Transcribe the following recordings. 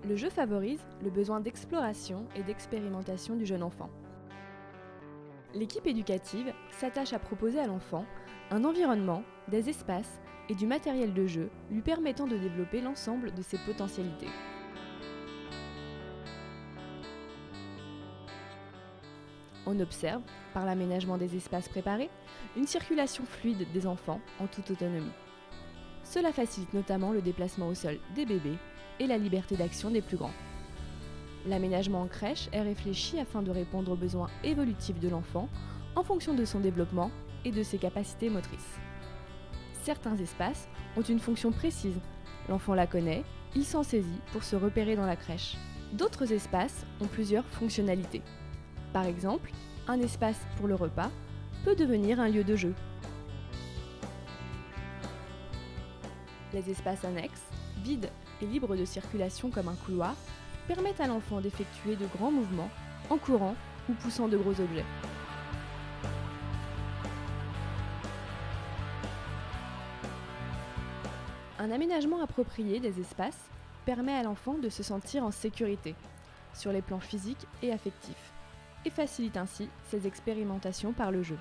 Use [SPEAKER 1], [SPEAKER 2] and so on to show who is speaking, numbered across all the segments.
[SPEAKER 1] Le jeu favorise le besoin d'exploration et d'expérimentation du jeune enfant. L'équipe éducative s'attache à proposer à l'enfant un environnement, des espaces et du matériel de jeu lui permettant de développer l'ensemble de ses potentialités. On observe, par l'aménagement des espaces préparés, une circulation fluide des enfants en toute autonomie. Cela facilite notamment le déplacement au sol des bébés et la liberté d'action des plus grands. L'aménagement en crèche est réfléchi afin de répondre aux besoins évolutifs de l'enfant en fonction de son développement et de ses capacités motrices. Certains espaces ont une fonction précise, l'enfant la connaît, il s'en saisit pour se repérer dans la crèche. D'autres espaces ont plusieurs fonctionnalités. Par exemple, un espace pour le repas peut devenir un lieu de jeu. Les espaces annexes, vides et libres de circulation comme un couloir, permettent à l'enfant d'effectuer de grands mouvements en courant ou poussant de gros objets. Un aménagement approprié des espaces permet à l'enfant de se sentir en sécurité, sur les plans physiques et affectifs, et facilite ainsi ses expérimentations par le jeu.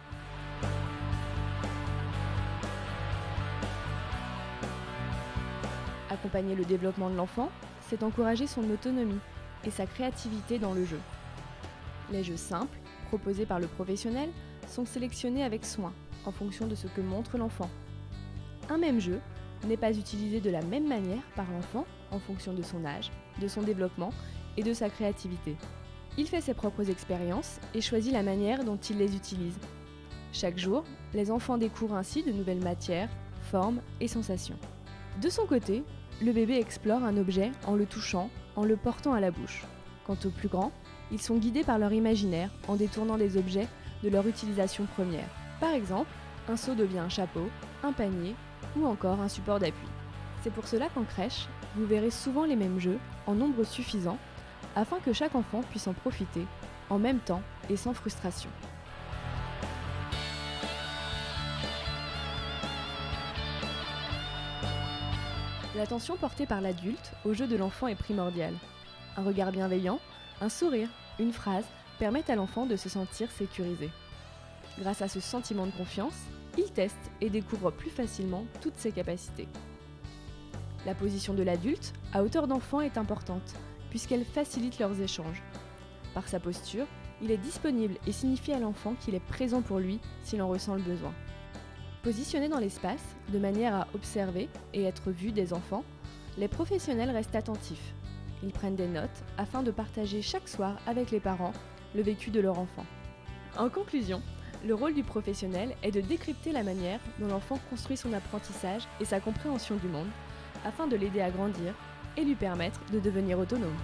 [SPEAKER 1] Accompagner le développement de l'enfant, c'est encourager son autonomie et sa créativité dans le jeu. Les jeux simples, proposés par le professionnel, sont sélectionnés avec soin, en fonction de ce que montre l'enfant. Un même jeu n'est pas utilisé de la même manière par l'enfant en fonction de son âge, de son développement et de sa créativité. Il fait ses propres expériences et choisit la manière dont il les utilise. Chaque jour, les enfants découvrent ainsi de nouvelles matières, formes et sensations. De son côté, le bébé explore un objet en le touchant, en le portant à la bouche. Quant aux plus grands, ils sont guidés par leur imaginaire en détournant des objets de leur utilisation première. Par exemple, un seau devient un chapeau, un panier ou encore un support d'appui. C'est pour cela qu'en crèche, vous verrez souvent les mêmes jeux en nombre suffisant afin que chaque enfant puisse en profiter en même temps et sans frustration. L'attention portée par l'adulte au jeu de l'enfant est primordiale. Un regard bienveillant, un sourire, une phrase permettent à l'enfant de se sentir sécurisé. Grâce à ce sentiment de confiance, il teste et découvre plus facilement toutes ses capacités. La position de l'adulte, à hauteur d'enfant, est importante, puisqu'elle facilite leurs échanges. Par sa posture, il est disponible et signifie à l'enfant qu'il est présent pour lui s'il en ressent le besoin. Positionnés dans l'espace, de manière à observer et être vus des enfants, les professionnels restent attentifs. Ils prennent des notes afin de partager chaque soir avec les parents le vécu de leur enfant. En conclusion, le rôle du professionnel est de décrypter la manière dont l'enfant construit son apprentissage et sa compréhension du monde, afin de l'aider à grandir et lui permettre de devenir autonome.